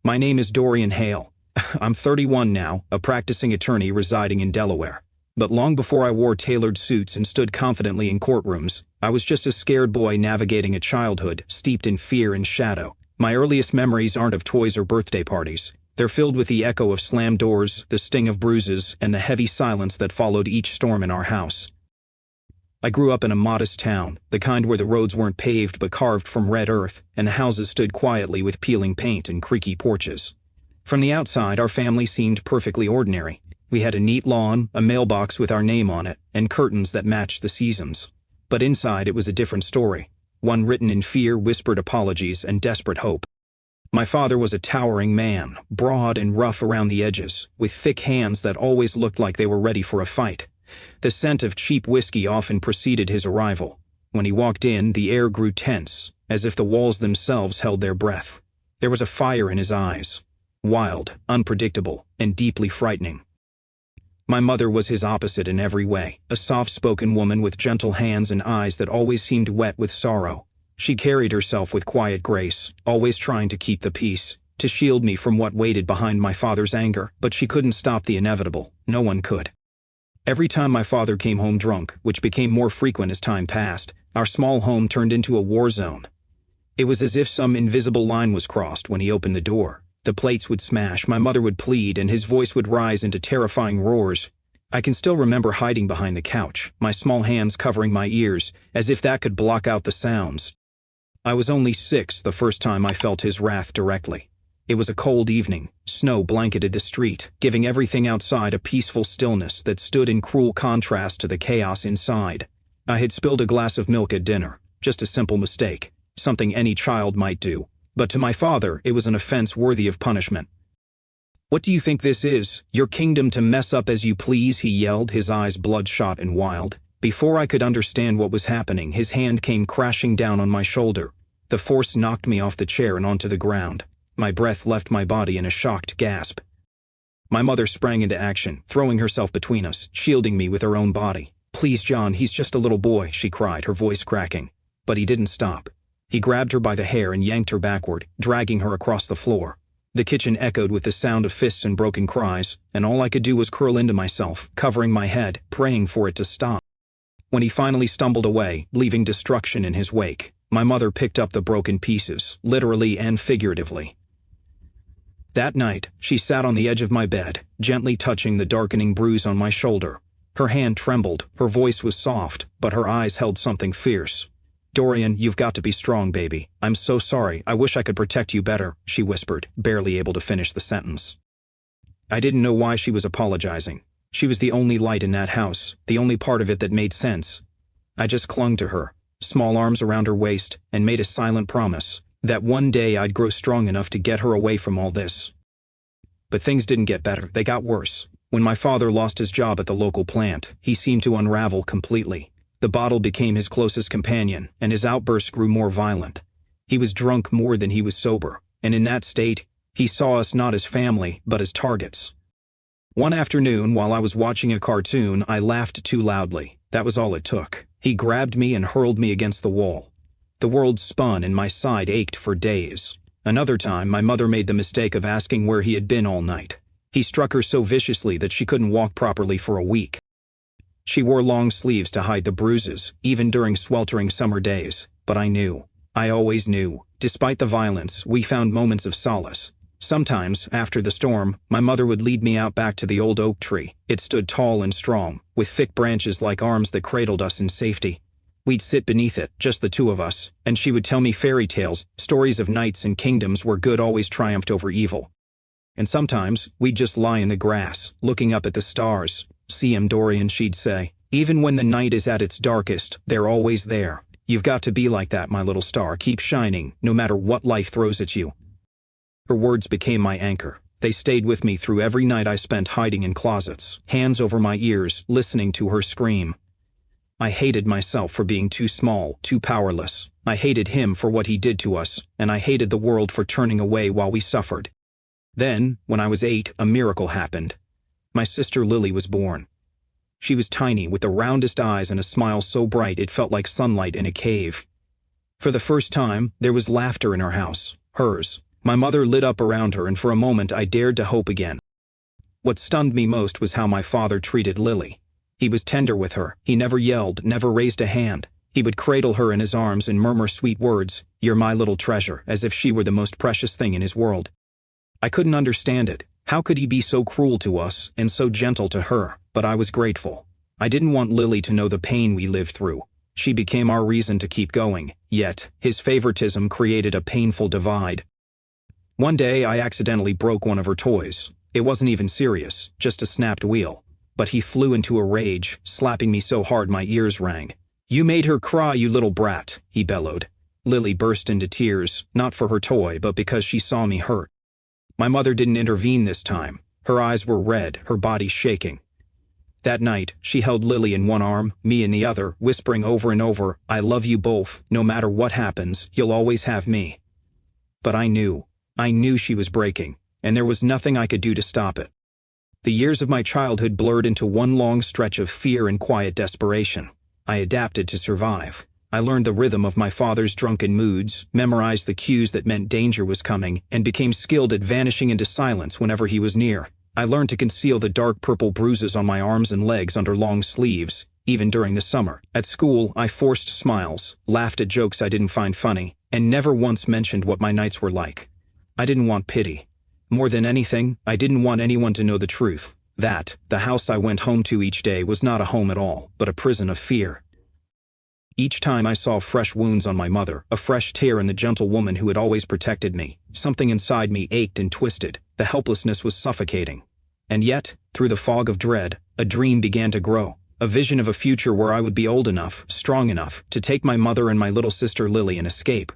My name is Dorian Hale. I'm 31 now, a practicing attorney residing in Delaware. But long before I wore tailored suits and stood confidently in courtrooms, I was just a scared boy navigating a childhood steeped in fear and shadow. My earliest memories aren't of toys or birthday parties. They're filled with the echo of slammed doors, the sting of bruises, and the heavy silence that followed each storm in our house. I grew up in a modest town, the kind where the roads weren't paved but carved from red earth, and the houses stood quietly with peeling paint and creaky porches. From the outside, our family seemed perfectly ordinary. We had a neat lawn, a mailbox with our name on it, and curtains that matched the seasons. But inside it was a different story, one written in fear, whispered apologies, and desperate hope. My father was a towering man, broad and rough around the edges, with thick hands that always looked like they were ready for a fight. The scent of cheap whiskey often preceded his arrival. When he walked in, the air grew tense, as if the walls themselves held their breath. There was a fire in his eyes, wild, unpredictable, and deeply frightening. My mother was his opposite in every way, a soft-spoken woman with gentle hands and eyes that always seemed wet with sorrow. She carried herself with quiet grace, always trying to keep the peace, to shield me from what waited behind my father's anger, but she couldn't stop the inevitable. No one could. Every time my father came home drunk, which became more frequent as time passed, our small home turned into a war zone. It was as if some invisible line was crossed when he opened the door. The plates would smash, my mother would plead, and his voice would rise into terrifying roars. I can still remember hiding behind the couch, my small hands covering my ears, as if that could block out the sounds. I was only 6 the first time I felt his wrath directly. It was a cold evening. Snow blanketed the street, giving everything outside a peaceful stillness that stood in cruel contrast to the chaos inside. I had spilled a glass of milk at dinner, just a simple mistake, something any child might do. But to my father, it was an offense worthy of punishment. "What do you think this is? Your kingdom to mess up as you please?" he yelled, his eyes bloodshot and wild. Before I could understand what was happening, his hand came crashing down on my shoulder. The force knocked me off the chair and onto the ground. My breath left my body in a shocked gasp. My mother sprang into action, throwing herself between us, shielding me with her own body. "Please, John, he's just a little boy," she cried, her voice cracking. But he didn't stop. He grabbed her by the hair and yanked her backward, dragging her across the floor. The kitchen echoed with the sound of fists and broken cries, and all I could do was curl into myself, covering my head, praying for it to stop. When he finally stumbled away, leaving destruction in his wake, my mother picked up the broken pieces, literally and figuratively. That night, she sat on the edge of my bed, gently touching the darkening bruise on my shoulder. Her hand trembled, her voice was soft, but her eyes held something fierce. "Dorian, you've got to be strong, baby. I'm so sorry. I wish I could protect you better," she whispered, barely able to finish the sentence. I didn't know why she was apologizing. She was the only light in that house, the only part of it that made sense. I just clung to her, small arms around her waist, and made a silent promise that one day I'd grow strong enough to get her away from all this. But things didn't get better, they got worse. When my father lost his job at the local plant, he seemed to unravel completely. The bottle became his closest companion, and his outbursts grew more violent. He was drunk more than he was sober, and in that state, he saw us not as family, but as targets. One afternoon, while I was watching a cartoon, I laughed too loudly. That was all it took. He grabbed me and hurled me against the wall. The world spun and my side ached for days. Another time, my mother made the mistake of asking where he had been all night. He struck her so viciously that she couldn't walk properly for a week. She wore long sleeves to hide the bruises, even during sweltering summer days. But I knew. I always knew. Despite the violence, we found moments of solace. Sometimes, after the storm, my mother would lead me out back to the old oak tree. It stood tall and strong, with thick branches like arms that cradled us in safety. We'd sit beneath it, just the two of us, and she would tell me fairy tales, stories of knights and kingdoms where good always triumphed over evil. And sometimes, we'd just lie in the grass, looking up at the stars. "See 'em, Dorian," she'd say. "Even when the night is at its darkest, they're always there. You've got to be like that, my little star. Keep shining, no matter what life throws at you." Her words became my anchor. They stayed with me through every night I spent hiding in closets, hands over my ears, listening to her scream. I hated myself for being too small, too powerless. I hated him for what he did to us, and I hated the world for turning away while we suffered. Then, when I was 8, a miracle happened. My sister Lily was born. She was tiny, with the roundest eyes and a smile so bright it felt like sunlight in a cave. For the first time, there was laughter in our house. Hers, My mother lit up around her, and for a moment I dared to hope again. What stunned me most was how my father treated Lily. He was tender with her. He never yelled, never raised a hand. He would cradle her in his arms and murmur sweet words, "You're my little treasure," as if she were the most precious thing in his world. I couldn't understand it. How could he be so cruel to us and so gentle to her? But I was grateful. I didn't want Lily to know the pain we lived through. She became our reason to keep going, yet his favoritism created a painful divide. One day I accidentally broke one of her toys. It wasn't even serious, just a snapped wheel. But he flew into a rage, slapping me so hard my ears rang. "You made her cry, you little brat," he bellowed. Lily burst into tears, not for her toy, but because she saw me hurt. My mother didn't intervene this time. Her eyes were red, her body shaking. That night, she held Lily in one arm, me in the other, whispering over and over, "I love you both. No matter what happens, you'll always have me." But I knew she was breaking, and there was nothing I could do to stop it. The years of my childhood blurred into one long stretch of fear and quiet desperation. I adapted to survive. I learned the rhythm of my father's drunken moods, memorized the cues that meant danger was coming, and became skilled at vanishing into silence whenever he was near. I learned to conceal the dark purple bruises on my arms and legs under long sleeves, even during the summer. At school, I forced smiles, laughed at jokes I didn't find funny, and never once mentioned what my nights were like. I didn't want pity. More than anything, I didn't want anyone to know the truth. That, the house I went home to each day, was not a home at all, but a prison of fear. Each time I saw fresh wounds on my mother, a fresh tear in the gentle woman who had always protected me, something inside me ached and twisted. The helplessness was suffocating. And yet, through the fog of dread, a dream began to grow. A vision of a future where I would be old enough, strong enough, to take my mother and my little sister Lily and escape.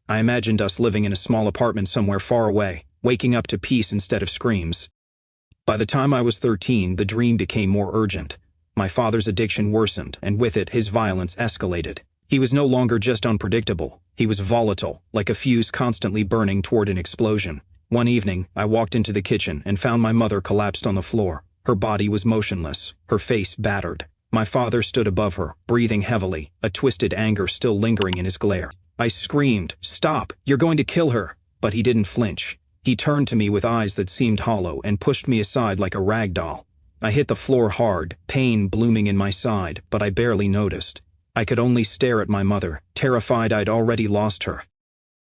I imagined us living in a small apartment somewhere far away, waking up to peace instead of screams. By the time I was 13, the dream became more urgent. My father's addiction worsened, and with it, his violence escalated. He was no longer just unpredictable. He was volatile, like a fuse constantly burning toward an explosion. One evening, I walked into the kitchen and found my mother collapsed on the floor. Her body was motionless, her face battered. My father stood above her, breathing heavily, a twisted anger still lingering in his glare. I screamed, "Stop! You're going to kill her!" But he didn't flinch. He turned to me with eyes that seemed hollow and pushed me aside like a rag doll. I hit the floor hard, pain blooming in my side, but I barely noticed. I could only stare at my mother, terrified I'd already lost her.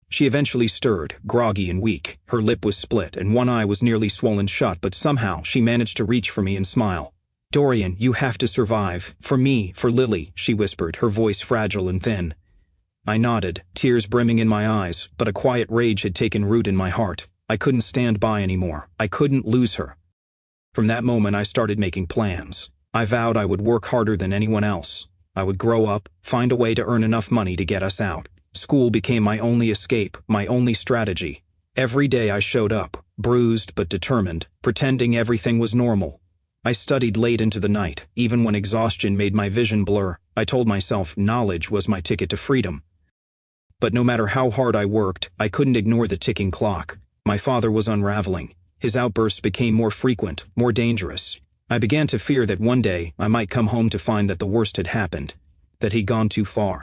She eventually stirred, groggy and weak. Her lip was split and one eye was nearly swollen shut, but somehow she managed to reach for me and smile. "Dorian, you have to survive. For me, for Lily," she whispered, her voice fragile and thin. I nodded, tears brimming in my eyes, but a quiet rage had taken root in my heart. I couldn't stand by anymore. I couldn't lose her. From that moment, I started making plans. I vowed I would work harder than anyone else. I would grow up, find a way to earn enough money to get us out. School became my only escape, my only strategy. Every day I showed up, bruised but determined, pretending everything was normal. I studied late into the night, even when exhaustion made my vision blur. I told myself knowledge was my ticket to freedom. But no matter how hard I worked, I couldn't ignore the ticking clock. My father was unraveling. His outbursts became more frequent, more dangerous. I began to fear that one day I might come home to find that the worst had happened, that he'd gone too far.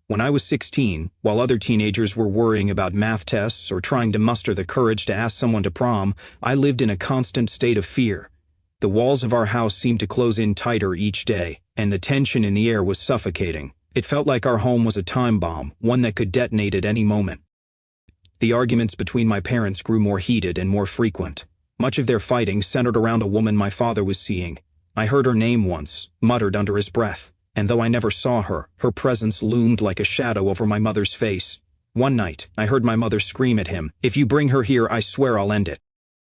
When I was 16, while other teenagers were worrying about math tests or trying to muster the courage to ask someone to prom, I lived in a constant state of fear. The walls of our house seemed to close in tighter each day, and the tension in the air was suffocating. It felt like our home was a time bomb, one that could detonate at any moment. The arguments between my parents grew more heated and more frequent. Much of their fighting centered around a woman my father was seeing. I heard her name once, muttered under his breath, and though I never saw her, her presence loomed like a shadow over my mother's face. One night, I heard my mother scream at him, "If you bring her here, I swear I'll end it."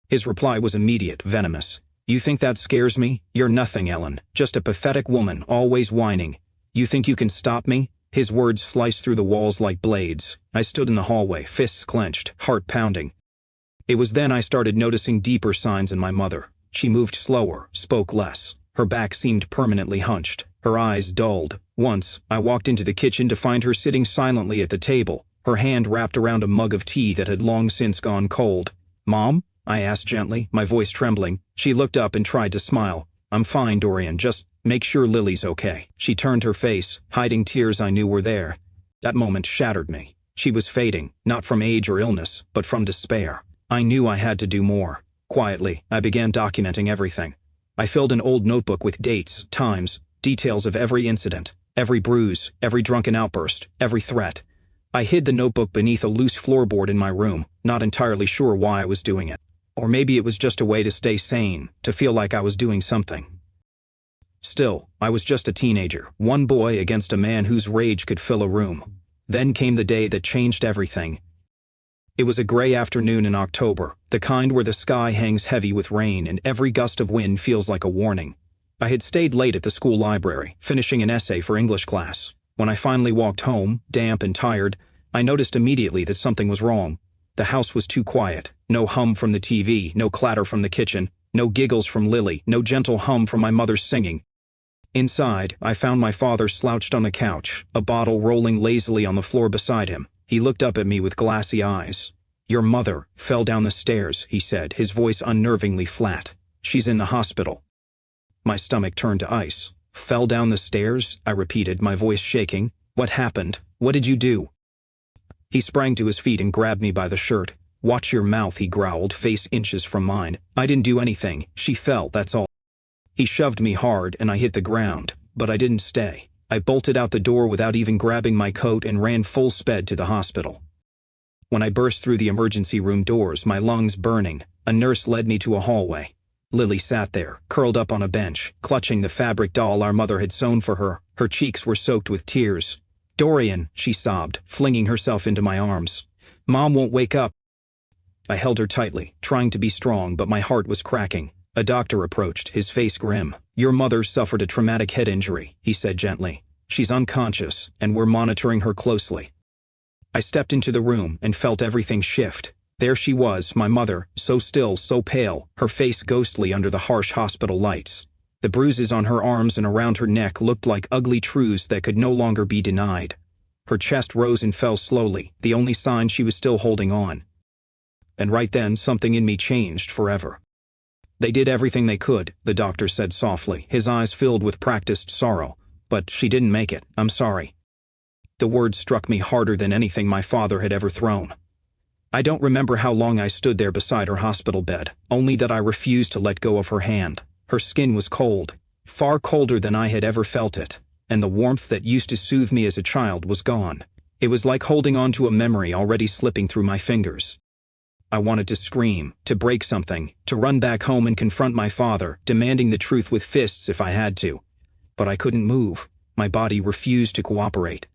His reply was immediate, venomous. "You think that scares me? You're nothing, Ellen. Just a pathetic woman, always whining. You think you can stop me?" His words sliced through the walls like blades. I stood in the hallway, fists clenched, heart pounding. It was then I started noticing deeper signs in my mother. She moved slower, spoke less. Her back seemed permanently hunched. Her eyes dulled. Once, I walked into the kitchen to find her sitting silently at the table, her hand wrapped around a mug of tea that had long since gone cold. "Mom?" I asked gently, my voice trembling. She looked up and tried to smile. "I'm fine, Dorian, just make sure Lily's okay." She turned her face, hiding tears I knew were there. That moment shattered me. She was fading, not from age or illness, but from despair. I knew I had to do more. Quietly, I began documenting everything. I filled an old notebook with dates, times, details of every incident, every bruise, every drunken outburst, every threat. I hid the notebook beneath a loose floorboard in my room, not entirely sure why I was doing it. Or maybe it was just a way to stay sane, to feel like I was doing something. Still, I was just a teenager, one boy against a man whose rage could fill a room. Then came the day that changed everything. It was a gray afternoon in October, the kind where the sky hangs heavy with rain and every gust of wind feels like a warning. I had stayed late at the school library, finishing an essay for English class. When I finally walked home, damp and tired, I noticed immediately that something was wrong. The house was too quiet. No hum from the TV, no clatter from the kitchen, no giggles from Lily, no gentle hum from my mother's singing. Inside, I found my father slouched on the couch, a bottle rolling lazily on the floor beside him. He looked up at me with glassy eyes. "Your mother fell down the stairs," he said, his voice unnervingly flat. "She's in the hospital." My stomach turned to ice. "Fell down the stairs?" I repeated, my voice shaking. "What happened? What did you do?" He sprang to his feet and grabbed me by the shirt. "Watch your mouth," he growled, face inches from mine. "I didn't do anything. She fell, that's all." He shoved me hard and I hit the ground, but I didn't stay. I bolted out the door without even grabbing my coat and ran full sped to the hospital. When I burst through the emergency room doors, my lungs burning, a nurse led me to a hallway. Lily sat there, curled up on a bench, clutching the fabric doll our mother had sewn for her. Her cheeks were soaked with tears. "Dorian," she sobbed, flinging herself into my arms. "Mom won't wake up." I held her tightly, trying to be strong, but my heart was cracking. A doctor approached, his face grim. "Your mother suffered a traumatic head injury," he said gently. "She's unconscious, and we're monitoring her closely." I stepped into the room and felt everything shift. There she was, my mother, so still, so pale, her face ghostly under the harsh hospital lights. The bruises on her arms and around her neck looked like ugly truths that could no longer be denied. Her chest rose and fell slowly, the only sign she was still holding on. And right then, something in me changed forever. "They did everything they could," the doctor said softly, his eyes filled with practiced sorrow. "But she didn't make it. I'm sorry." The words struck me harder than anything my father had ever thrown. I don't remember how long I stood there beside her hospital bed, only that I refused to let go of her hand. Her skin was cold, far colder than I had ever felt it, and the warmth that used to soothe me as a child was gone. It was like holding on to a memory already slipping through my fingers. I wanted to scream, to break something, to run back home and confront my father, demanding the truth with fists if I had to. But I couldn't move. My body refused to cooperate.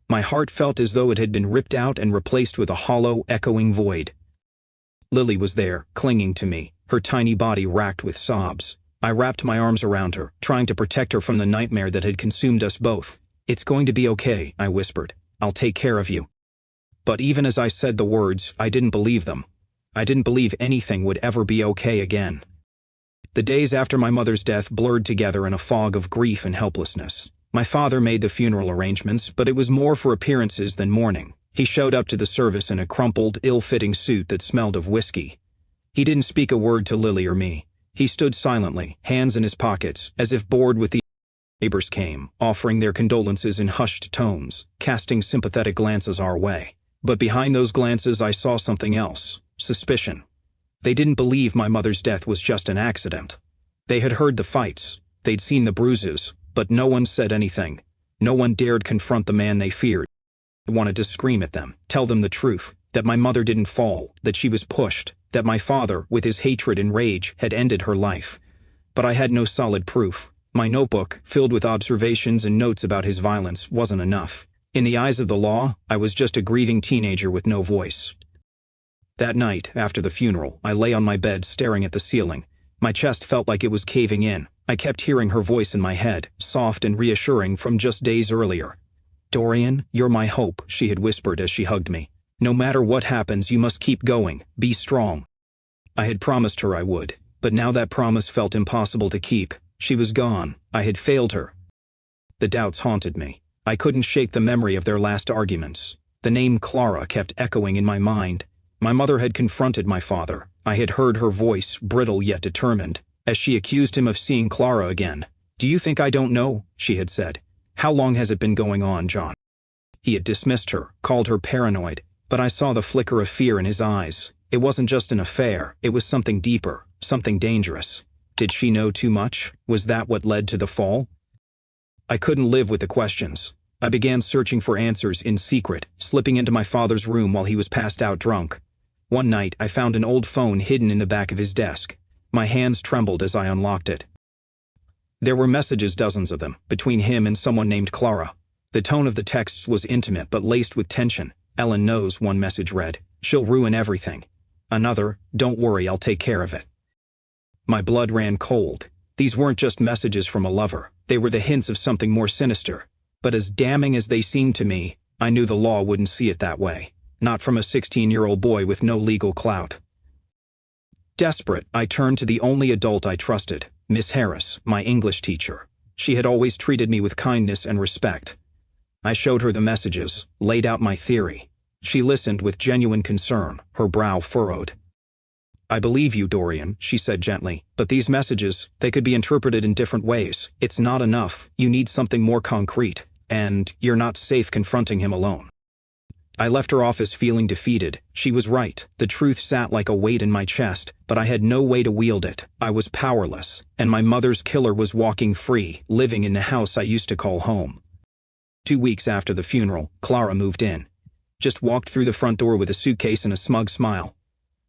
My heart felt as though it had been ripped out and replaced with a hollow, echoing void. Lily was there, clinging to me, her tiny body racked with sobs. I wrapped my arms around her, trying to protect her from the nightmare that had consumed us both. "It's going to be okay," I whispered. "I'll take care of you." But even as I said the words, I didn't believe them. I didn't believe anything would ever be okay again. The days after my mother's death blurred together in a fog of grief and helplessness. My father made the funeral arrangements, but it was more for appearances than mourning. He showed up to the service in a crumpled, ill-fitting suit that smelled of whiskey. He didn't speak a word to Lily or me. He stood silently, hands in his pockets, as if bored with the neighbors came, offering their condolences in hushed tones, casting sympathetic glances our way. But behind those glances I saw something else. Suspicion. They didn't believe my mother's death was just an accident. They had heard the fights. They'd seen the bruises. But no one said anything. No one dared confront the man they feared. I wanted to scream at them, tell them the truth, that my mother didn't fall, that she was pushed, that my father, with his hatred and rage, had ended her life. But I had no solid proof. My notebook, filled with observations and notes about his violence, wasn't enough. In the eyes of the law, I was just a grieving teenager with no voice. That night, after the funeral, I lay on my bed staring at the ceiling. My chest felt like it was caving in. I kept hearing her voice in my head, soft and reassuring from just days earlier. "Dorian, you're my hope," she had whispered as she hugged me. "No matter what happens, you must keep going. Be strong." I had promised her I would, but now that promise felt impossible to keep. She was gone. I had failed her. The doubts haunted me. I couldn't shake the memory of their last arguments. The name Clara kept echoing in my mind. My mother had confronted my father. I had heard her voice, brittle yet determined, as she accused him of seeing Clara again. "Do you think I don't know?" she had said. "How long has it been going on, John?" He had dismissed her, called her paranoid, but I saw the flicker of fear in his eyes. It wasn't just an affair, it was something deeper, something dangerous. Did she know too much? Was that what led to the fall? I couldn't live with the questions. I began searching for answers in secret, slipping into my father's room while he was passed out drunk. One night, I found an old phone hidden in the back of his desk. My hands trembled as I unlocked it. There were messages, dozens of them, between him and someone named Clara. The tone of the texts was intimate but laced with tension. "Ellen knows," one message read. "She'll ruin everything." Another, "Don't worry, I'll take care of it." My blood ran cold. These weren't just messages from a lover. They were the hints of something more sinister. But as damning as they seemed to me, I knew the law wouldn't see it that way. Not from a 16-year-old boy with no legal clout. Desperate, I turned to the only adult I trusted, Miss Harris, my English teacher. She had always treated me with kindness and respect. I showed her the messages, laid out my theory. She listened with genuine concern, her brow furrowed. "I believe you, Dorian," she said gently, "but these messages, they could be interpreted in different ways. It's not enough. You need something more concrete, and you're not safe confronting him alone." I left her office feeling defeated. She was right. The truth sat like a weight in my chest, but I had no way to wield it. I was powerless, and my mother's killer was walking free, living in the house I used to call home. 2 weeks after the funeral, Clara moved in. Just walked through the front door with a suitcase and a smug smile.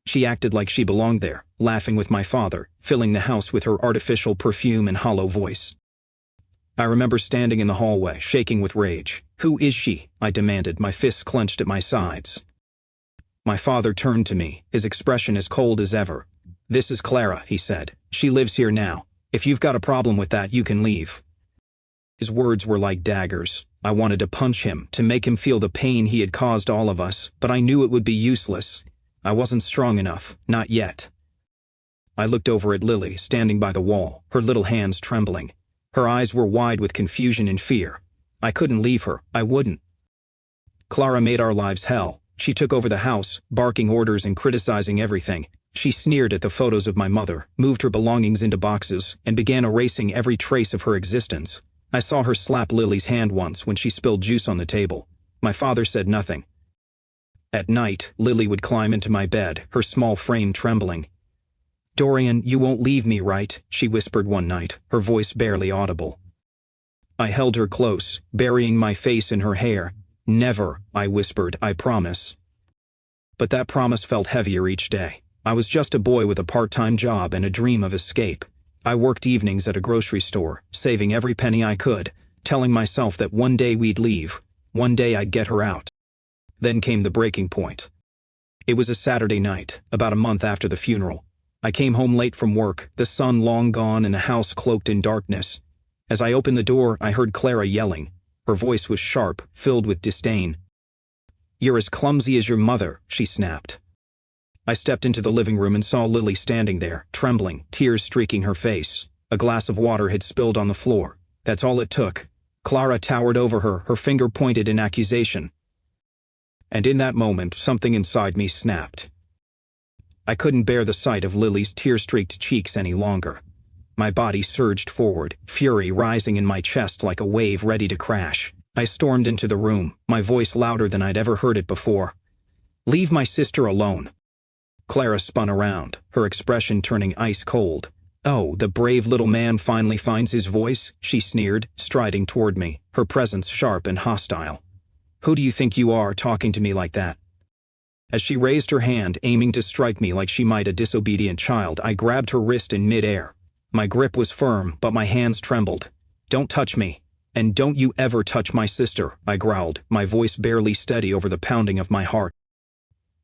She acted like she belonged there, laughing with my father, filling the house with her artificial perfume and hollow voice. I remember standing in the hallway, shaking with rage. "Who is she?" I demanded, my fists clenched at my sides. My father turned to me, his expression as cold as ever. "This is Clara," he said. "She lives here now. If you've got a problem with that, you can leave." His words were like daggers. I wanted to punch him, to make him feel the pain he had caused all of us, but I knew it would be useless. I wasn't strong enough, not yet. I looked over at Lily, standing by the wall, her little hands trembling. Her eyes were wide with confusion and fear. I couldn't leave her. I wouldn't. Clara made our lives hell. She took over the house, barking orders and criticizing everything. She sneered at the photos of my mother, moved her belongings into boxes, and began erasing every trace of her existence. I saw her slap Lily's hand once when she spilled juice on the table. My father said nothing. At night, Lily would climb into my bed, her small frame trembling. "Dorian, you won't leave me, right?" she whispered one night, her voice barely audible. I held her close, burying my face in her hair. "Never," I whispered, "I promise." But that promise felt heavier each day. I was just a boy with a part-time job and a dream of escape. I worked evenings at a grocery store, saving every penny I could, telling myself that one day we'd leave, one day I'd get her out. Then came the breaking point. It was a Saturday night, about a month after the funeral. I came home late from work, the sun long gone and the house cloaked in darkness. As I opened the door, I heard Clara yelling. Her voice was sharp, filled with disdain. "You're as clumsy as your mother," she snapped. I stepped into the living room and saw Lily standing there, trembling, tears streaking her face. A glass of water had spilled on the floor. That's all it took. Clara towered over her, her finger pointed in accusation. And in that moment, something inside me snapped. I couldn't bear the sight of Lily's tear-streaked cheeks any longer. My body surged forward, fury rising in my chest like a wave ready to crash. I stormed into the room, my voice louder than I'd ever heard it before. "Leave my sister alone." Clara spun around, her expression turning ice cold. "Oh, the brave little man finally finds his voice," she sneered, striding toward me, her presence sharp and hostile. "Who do you think you are, talking to me like that?" As she raised her hand, aiming to strike me like she might a disobedient child, I grabbed her wrist in midair. My grip was firm, but my hands trembled. "Don't touch me. And don't you ever touch my sister," I growled, my voice barely steady over the pounding of my heart.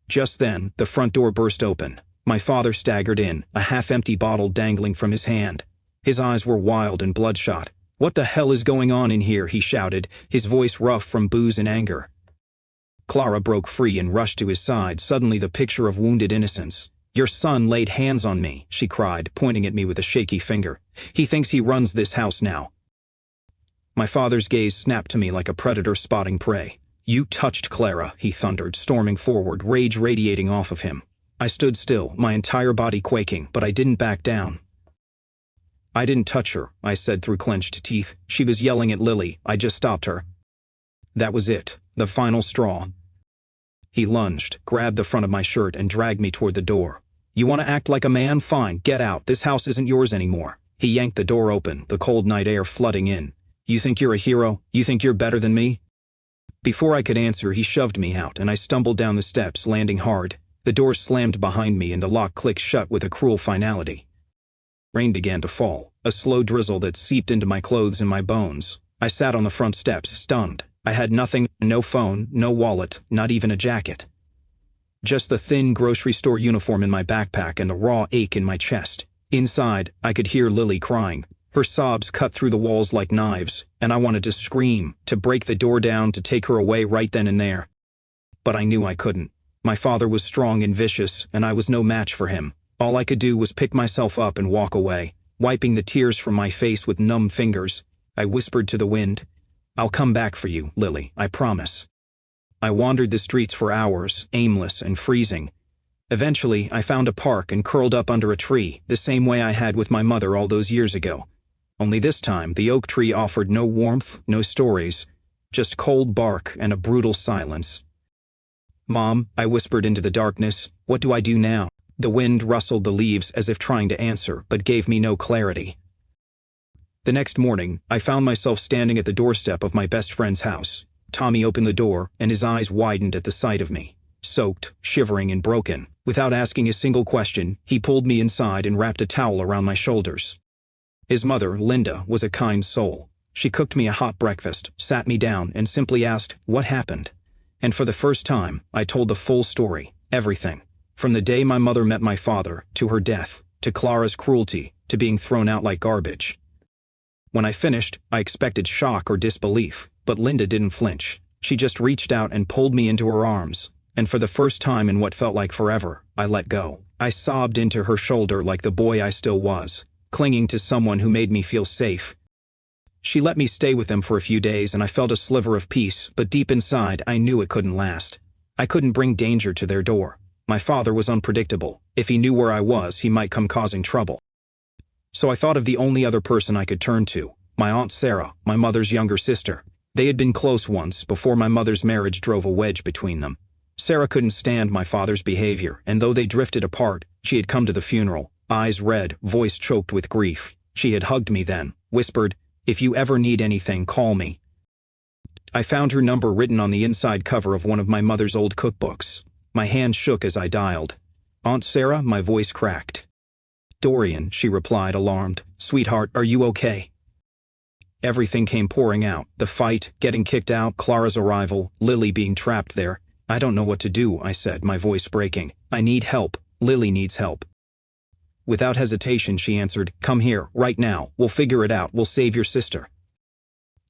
Just then, the front door burst open. My father staggered in, a half-empty bottle dangling from his hand. His eyes were wild and bloodshot. "What the hell is going on in here?" he shouted, his voice rough from booze and anger. Clara broke free and rushed to his side, suddenly the picture of wounded innocence. "Your son laid hands on me," she cried, pointing at me with a shaky finger. "He thinks he runs this house now." My father's gaze snapped to me like a predator spotting prey. "You touched Clara," he thundered, storming forward, rage radiating off of him. I stood still, my entire body quaking, but I didn't back down. "I didn't touch her," I said through clenched teeth. "She was yelling at Lily. I just stopped her." That was it. The final straw. He lunged, grabbed the front of my shirt, and dragged me toward the door. You want to act like a man? Fine, get out. This house isn't yours anymore. He yanked the door open, the cold night air flooding in. You think you're a hero? You think you're better than me? Before I could answer, he shoved me out, and I stumbled down the steps, landing hard. The door slammed behind me, and the lock clicked shut with a cruel finality. Rain began to fall, a slow drizzle that seeped into my clothes and my bones. I sat on the front steps, stunned. I had nothing, no phone, no wallet, not even a jacket. Just the thin grocery store uniform in my backpack and the raw ache in my chest. Inside, I could hear Lily crying. Her sobs cut through the walls like knives, and I wanted to scream, to break the door down, to take her away right then and there. But I knew I couldn't. My father was strong and vicious, and I was no match for him. All I could do was pick myself up and walk away, wiping the tears from my face with numb fingers. I whispered to the wind, I'll come back for you, Lily, I promise. I wandered the streets for hours, aimless and freezing. Eventually, I found a park and curled up under a tree, the same way I had with my mother all those years ago. Only this time, the oak tree offered no warmth, no stories, just cold bark and a brutal silence. Mom, I whispered into the darkness, what do I do now? The wind rustled the leaves as if trying to answer, but gave me no clarity. The next morning, I found myself standing at the doorstep of my best friend's house. Tommy opened the door, and his eyes widened at the sight of me. Soaked, shivering, and broken. Without asking a single question, he pulled me inside and wrapped a towel around my shoulders. His mother, Linda, was a kind soul. She cooked me a hot breakfast, sat me down, and simply asked, what happened? And for the first time, I told the full story, everything. From the day my mother met my father, to her death, to Clara's cruelty, to being thrown out like garbage. When I finished, I expected shock or disbelief, but Linda didn't flinch. She just reached out and pulled me into her arms, and for the first time in what felt like forever, I let go. I sobbed into her shoulder like the boy I still was, clinging to someone who made me feel safe. She let me stay with them for a few days, and I felt a sliver of peace, but deep inside, I knew it couldn't last. I couldn't bring danger to their door. My father was unpredictable. If he knew where I was, he might come causing trouble. So I thought of the only other person I could turn to, my Aunt Sarah, my mother's younger sister. They had been close once, before my mother's marriage drove a wedge between them. Sarah couldn't stand my father's behavior, and though they drifted apart, she had come to the funeral, eyes red, voice choked with grief. She had hugged me then, whispered, if you ever need anything, call me. I found her number written on the inside cover of one of my mother's old cookbooks. My hand shook as I dialed. Aunt Sarah, my voice cracked. Dorian, she replied, alarmed. Sweetheart, are you okay? Everything came pouring out. The fight, getting kicked out, Clara's arrival, Lily being trapped there. I don't know what to do, I said, my voice breaking. I need help. Lily needs help. Without hesitation, she answered, come here, right now. We'll figure it out. We'll save your sister.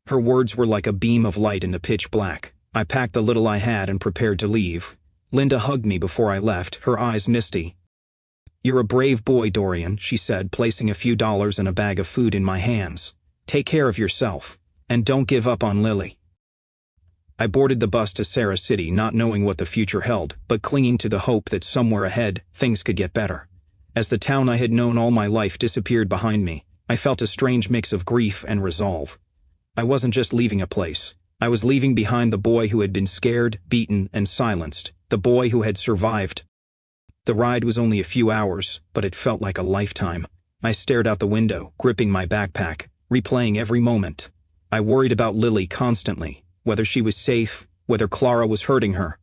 Her words were like a beam of light in the pitch black. I packed the little I had and prepared to leave. Linda hugged me before I left, her eyes misty. You're a brave boy, Dorian, she said, placing a few dollars and a bag of food in my hands. Take care of yourself, and don't give up on Lily. I boarded the bus to Sarah City, not knowing what the future held, but clinging to the hope that somewhere ahead, things could get better. As the town I had known all my life disappeared behind me, I felt a strange mix of grief and resolve. I wasn't just leaving a place. I was leaving behind the boy who had been scared, beaten, and silenced, the boy who had survived. The ride was only a few hours, but it felt like a lifetime. I stared out the window, gripping my backpack, replaying every moment. I worried about Lily constantly, whether she was safe, whether Clara was hurting her.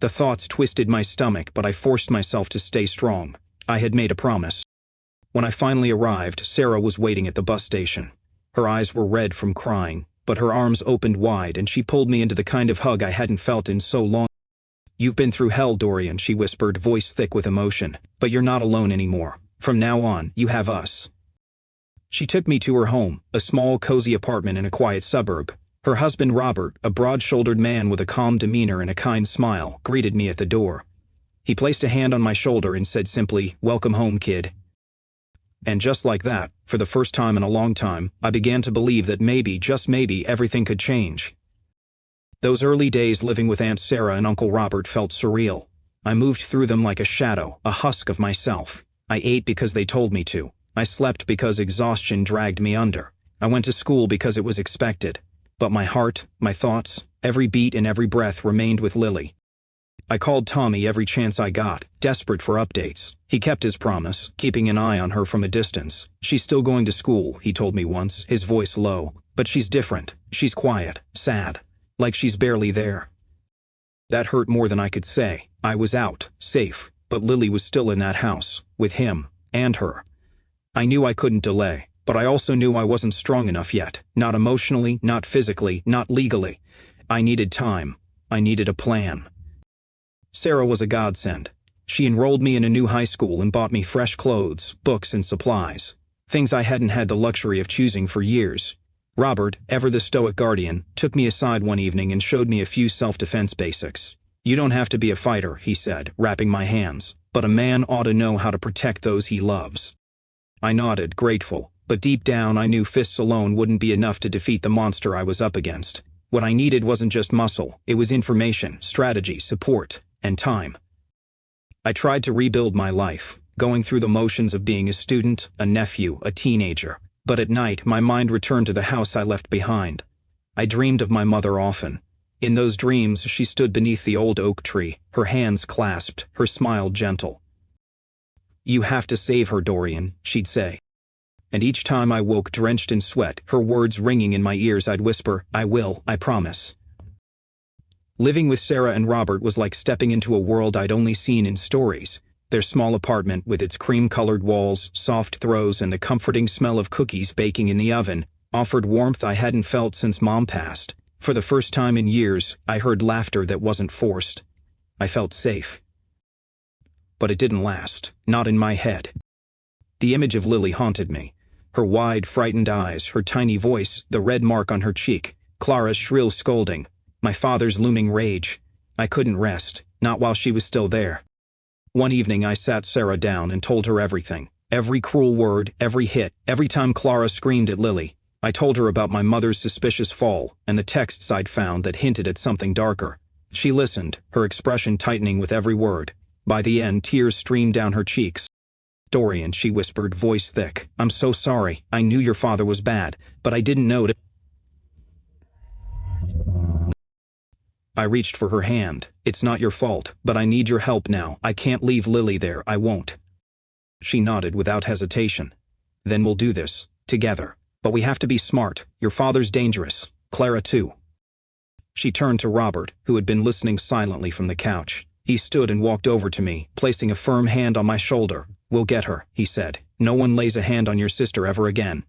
The thoughts twisted my stomach, but I forced myself to stay strong. I had made a promise. When I finally arrived, Sarah was waiting at the bus station. Her eyes were red from crying, but her arms opened wide and she pulled me into the kind of hug I hadn't felt in so long. You've been through hell, Dorian, she whispered, voice thick with emotion, but you're not alone anymore. From now on, you have us. She took me to her home, a small, cozy apartment in a quiet suburb. Her husband, Robert, a broad-shouldered man with a calm demeanor and a kind smile, greeted me at the door. He placed a hand on my shoulder and said simply, welcome home, kid. And just like that, for the first time in a long time, I began to believe that maybe, just maybe, everything could change. Those early days living with Aunt Sarah and Uncle Robert felt surreal. I moved through them like a shadow, a husk of myself. I ate because they told me to. I slept because exhaustion dragged me under. I went to school because it was expected. But my heart, my thoughts, Every beat and every breath remained with Lily. I called Tommy every chance I got, desperate for updates. He kept his promise, keeping an eye on her from a distance. "She's still going to school," he told me once, his voice low. "But she's different. She's quiet, sad, like she's barely there." That hurt more than I could say. I was out, safe, but Lily was still in that house, with him, and her. I knew I couldn't delay, but I also knew I wasn't strong enough yet. Not emotionally, not physically, not legally. I needed time. I needed a plan. Sarah was a godsend. She enrolled me in a new high school and bought me fresh clothes, books, and supplies. Things I hadn't had the luxury of choosing for years. Robert, ever the stoic guardian, took me aside one evening and showed me a few self-defense basics. "You don't have to be a fighter," he said, wrapping my hands, "but a man ought to know how to protect those he loves." I nodded, grateful, but deep down I knew fists alone wouldn't be enough to defeat the monster I was up against. What I needed wasn't just muscle, it was information, strategy, support, and time. I tried to rebuild my life, going through the motions of being a student, a nephew, a teenager. But at night, my mind returned to the house I left behind. I dreamed of my mother often. In those dreams, she stood beneath the old oak tree, her hands clasped, her smile gentle. "You have to save her, Dorian," she'd say. And each time I woke drenched in sweat, her words ringing in my ears, I'd whisper, "I will, I promise." Living with Sarah and Robert was like stepping into a world I'd only seen in stories. Their small apartment, with its cream-colored walls, soft throws, and the comforting smell of cookies baking in the oven, offered warmth I hadn't felt since Mom passed. For the first time in years, I heard laughter that wasn't forced. I felt safe. But it didn't last, not in my head. The image of Lily haunted me. Her wide, frightened eyes, her tiny voice, the red mark on her cheek, Clara's shrill scolding, my father's looming rage. I couldn't rest, not while she was still there. One evening I sat Sarah down and told her everything. Every cruel word, every hit, every time Clara screamed at Lily. I told her about my mother's suspicious fall and the texts I'd found that hinted at something darker. She listened, her expression tightening with every word. By the end, tears streamed down her cheeks. "Dorian," she whispered, voice thick, "I'm so sorry. I knew your father was bad, but I didn't know to..." I reached for her hand. "It's not your fault, but I need your help now. I can't leave Lily there, I won't." She nodded without hesitation. "Then we'll do this, together. But we have to be smart. Your father's dangerous. Clara too." She turned to Robert, who had been listening silently from the couch. He stood and walked over to me, placing a firm hand on my shoulder. "We'll get her," he said. "No one lays a hand on your sister ever again."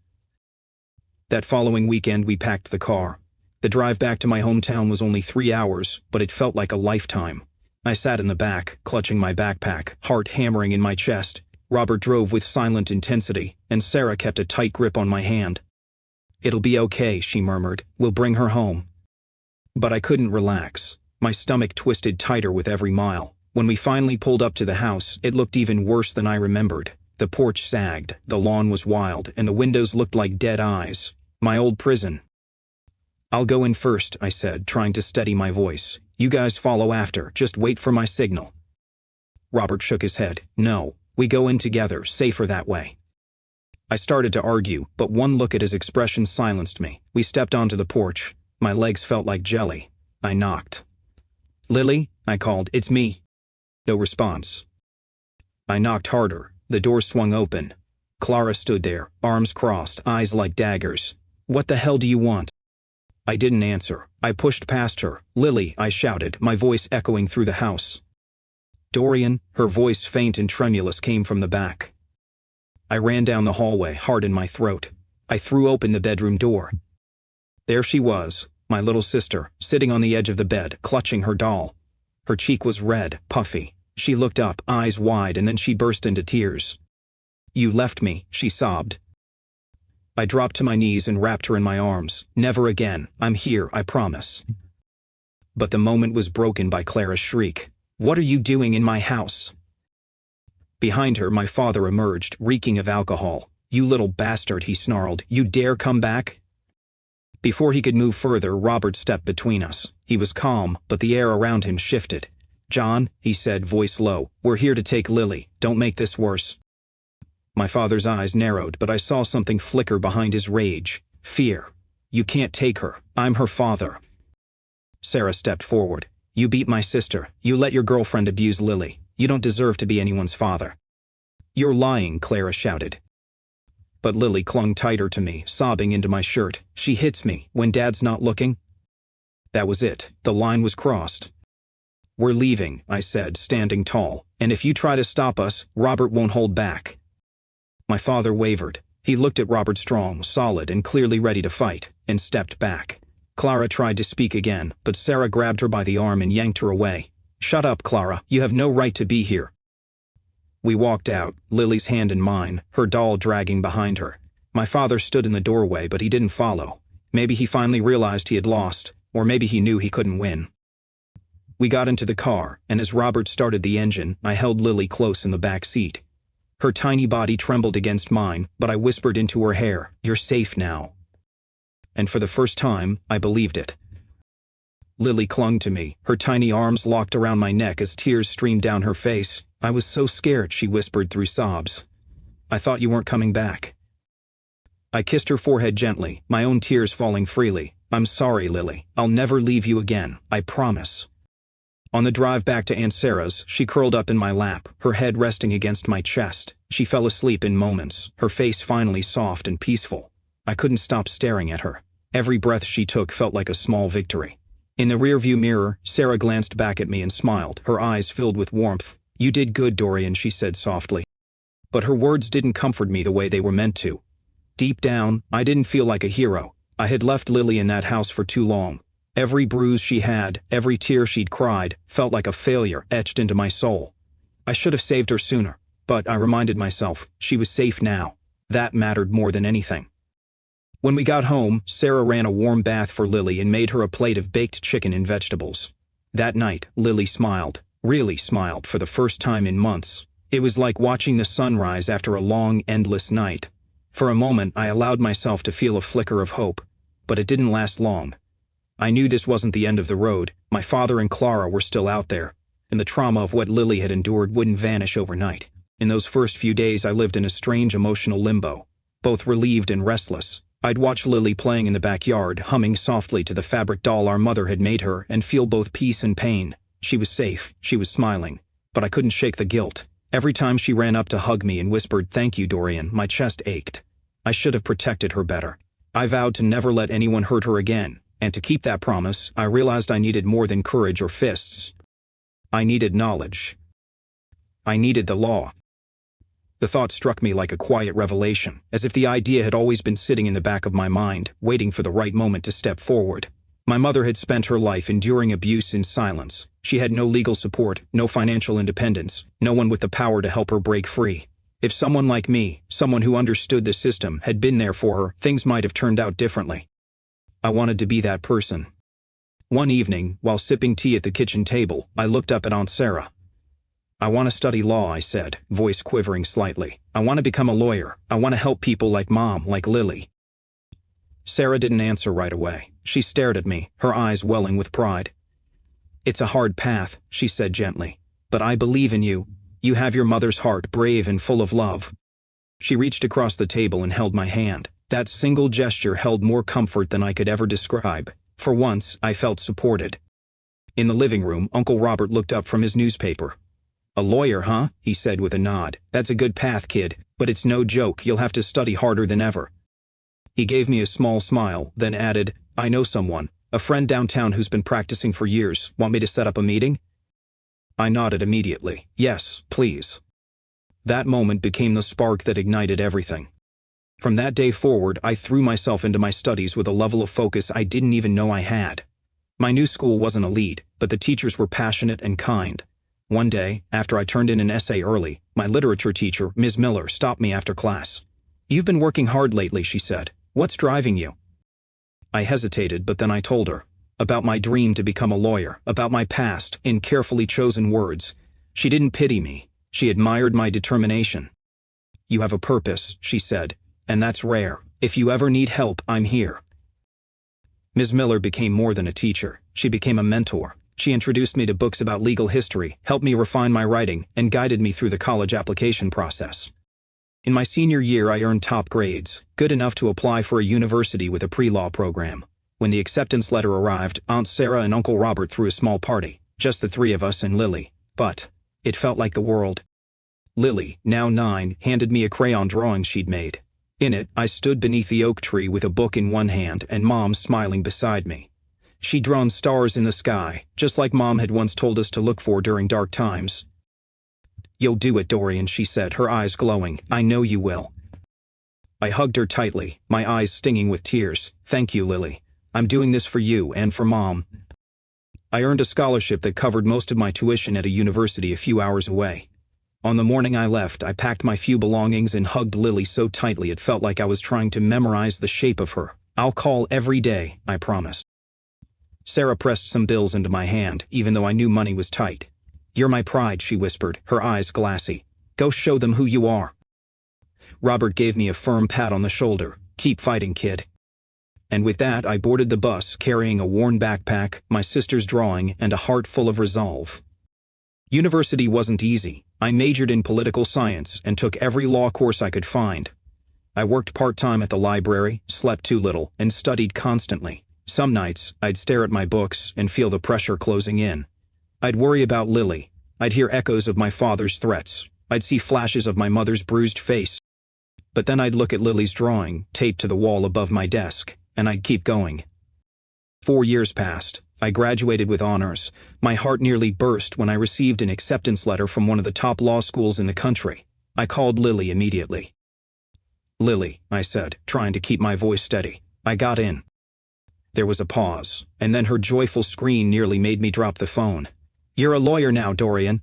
That following weekend we packed the car. The drive back to my hometown was only 3 hours, but it felt like a lifetime. I sat in the back, clutching my backpack, heart hammering in my chest. Robert drove with silent intensity, and Sarah kept a tight grip on my hand. "It'll be okay," she murmured. "We'll bring her home." But I couldn't relax. My stomach twisted tighter with every mile. When we finally pulled up to the house, it looked even worse than I remembered. The porch sagged, the lawn was wild, and the windows looked like dead eyes. My old prison. "I'll go in first," I said, trying to steady my voice. "You guys follow after, just wait for my signal." Robert shook his head. "No, we go in together, safer that way." I started to argue, but one look at his expression silenced me. We stepped onto the porch. My legs felt like jelly. I knocked. "Lily?" I called. "It's me." No response. I knocked harder. The door swung open. Clara stood there, arms crossed, eyes like daggers. "What the hell do you want?" I didn't answer. I pushed past her. "Lily," I shouted, my voice echoing through the house. "Dorian," her voice faint and tremulous came from the back. I ran down the hallway, heart in my throat. I threw open the bedroom door. There she was, my little sister, sitting on the edge of the bed, clutching her doll. Her cheek was red, puffy. She looked up, eyes wide, and then she burst into tears. "You left me," she sobbed. I dropped to my knees and wrapped her in my arms. "Never again. I'm here, I promise." But the moment was broken by Clara's shriek. "What are you doing in my house?" Behind her, my father emerged, reeking of alcohol. "You little bastard," he snarled. "You dare come back?" Before he could move further, Robert stepped between us. He was calm, but the air around him shifted. "John," he said, voice low, "we're here to take Lily. Don't make this worse." My father's eyes narrowed, but I saw something flicker behind his rage. Fear. "You can't take her. I'm her father." Sarah stepped forward. You beat my sister. You let your girlfriend abuse Lily. You don't deserve to be anyone's father. You're lying, Clara shouted. But Lily clung tighter to me, sobbing into my shirt. She hits me when Dad's not looking. That was it. The line was crossed. We're leaving, I said, standing tall, and if you try to stop us, Robert won't hold back. My father wavered. He looked at Robert strong, solid, and clearly ready to fight, and stepped back. Clara tried to speak again, but Sarah grabbed her by the arm and yanked her away. Shut up, Clara. You have no right to be here. We walked out, Lily's hand in mine, her doll dragging behind her. My father stood in the doorway, but he didn't follow. Maybe he finally realized he had lost, or maybe he knew he couldn't win. We got into the car, and as Robert started the engine, I held Lily close in the back seat. Her tiny body trembled against mine, but I whispered into her hair, "You're safe now." And for the first time, I believed it. Lily clung to me, her tiny arms locked around my neck as tears streamed down her face. I was so scared, she whispered through sobs. I thought you weren't coming back. I kissed her forehead gently, my own tears falling freely. I'm sorry, Lily. I'll never leave you again, I promise. On the drive back to Aunt Sarah's, she curled up in my lap, her head resting against my chest. She fell asleep in moments, her face finally soft and peaceful. I couldn't stop staring at her. Every breath she took felt like a small victory. In the rearview mirror, Sarah glanced back at me and smiled, her eyes filled with warmth. You did good, Dorian, she said softly. But her words didn't comfort me the way they were meant to. Deep down, I didn't feel like a hero. I had left Lily in that house for too long. Every bruise she had, every tear she'd cried, felt like a failure etched into my soul. I should have saved her sooner, but I reminded myself, she was safe now. That mattered more than anything. When we got home, Sarah ran a warm bath for Lily and made her a plate of baked chicken and vegetables. That night, Lily smiled, really smiled for the first time in months. It was like watching the sunrise after a long, endless night. For a moment, I allowed myself to feel a flicker of hope, but it didn't last long. I knew this wasn't the end of the road. My father and Clara were still out there, and the trauma of what Lily had endured wouldn't vanish overnight. In those first few days, I lived in a strange emotional limbo, both relieved and restless. I'd watch Lily playing in the backyard, humming softly to the fabric doll our mother had made her, and feel both peace and pain. She was safe, she was smiling, but I couldn't shake the guilt. Every time she ran up to hug me and whispered, "Thank you, Dorian," my chest ached. I should have protected her better. I vowed to never let anyone hurt her again, and to keep that promise, I realized I needed more than courage or fists. I needed knowledge. I needed the law. The thought struck me like a quiet revelation, as if the idea had always been sitting in the back of my mind, waiting for the right moment to step forward. My mother had spent her life enduring abuse in silence. She had no legal support, no financial independence, no one with the power to help her break free. If someone like me, someone who understood the system, had been there for her, things might have turned out differently. I wanted to be that person. One evening, while sipping tea at the kitchen table, I looked up at Aunt Sarah. "I want to study law," I said, voice quivering slightly. "I want to become a lawyer. I want to help people like Mom, like Lily." Sarah didn't answer right away. She stared at me, her eyes welling with pride. "It's a hard path," she said gently, "but I believe in you. You have your mother's heart, brave and full of love." She reached across the table and held my hand. That single gesture held more comfort than I could ever describe. For once, I felt supported. In the living room, Uncle Robert looked up from his newspaper. "A lawyer, huh?" he said with a nod. "That's a good path, kid, but it's no joke. You'll have to study harder than ever." He gave me a small smile, then added, "I know someone, a friend downtown who's been practicing for years. Want me to set up a meeting?" I nodded immediately. "Yes, please." That moment became the spark that ignited everything. From that day forward, I threw myself into my studies with a level of focus I didn't even know I had. My new school wasn't elite, but the teachers were passionate and kind. One day, after I turned in an essay early, my literature teacher, Ms. Miller, stopped me after class. "You've been working hard lately," she said. "What's driving you?" I hesitated, but then I told her. About my dream to become a lawyer, about my past, in carefully chosen words. She didn't pity me. She admired my determination. "You have a purpose," she said, "and that's rare. If you ever need help, I'm here." Ms. Miller became more than a teacher. She became a mentor. She introduced me to books about legal history, helped me refine my writing, and guided me through the college application process. In my senior year, I earned top grades, good enough to apply for a university with a pre-law program. When the acceptance letter arrived, Aunt Sarah and Uncle Robert threw a small party, just the three of us and Lily. But it felt like the world. Lily, now 9, handed me a crayon drawing she'd made. In it, I stood beneath the oak tree with a book in one hand and Mom smiling beside me. She'd drawn stars in the sky, just like Mom had once told us to look for during dark times. "You'll do it, Dorian," she said, her eyes glowing. "I know you will." I hugged her tightly, my eyes stinging with tears. "Thank you, Lily. I'm doing this for you and for Mom." I earned a scholarship that covered most of my tuition at a university a few hours away. On the morning I left, I packed my few belongings and hugged Lily so tightly it felt like I was trying to memorize the shape of her. "I'll call every day," I promised. Sarah pressed some bills into my hand, even though I knew money was tight. "You're my pride," she whispered, her eyes glassy. "Go show them who you are." Robert gave me a firm pat on the shoulder. "Keep fighting, kid." And with that, I boarded the bus, carrying a worn backpack, my sister's drawing, and a heart full of resolve. University wasn't easy. I majored in political science and took every law course I could find. I worked part-time at the library, slept too little, and studied constantly. Some nights, I'd stare at my books and feel the pressure closing in. I'd worry about Lily. I'd hear echoes of my father's threats. I'd see flashes of my mother's bruised face. But then I'd look at Lily's drawing, taped to the wall above my desk, and I'd keep going. 4 years passed. I graduated with honors. My heart nearly burst when I received an acceptance letter from one of the top law schools in the country. I called Lily immediately. "Lily," I said, trying to keep my voice steady, "I got in." There was a pause, and then her joyful scream nearly made me drop the phone. "You're a lawyer now, Dorian."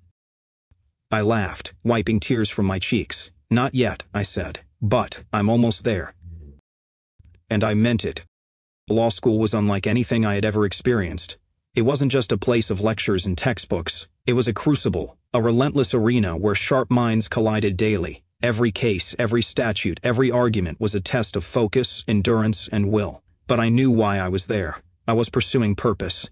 I laughed, wiping tears from my cheeks. "Not yet," I said, "but I'm almost there." And I meant it. Law school was unlike anything I had ever experienced. It wasn't just a place of lectures and textbooks. It was a crucible, a relentless arena where sharp minds collided daily. Every case, every statute, every argument was a test of focus, endurance, and will. But I knew why I was there. I was pursuing purpose.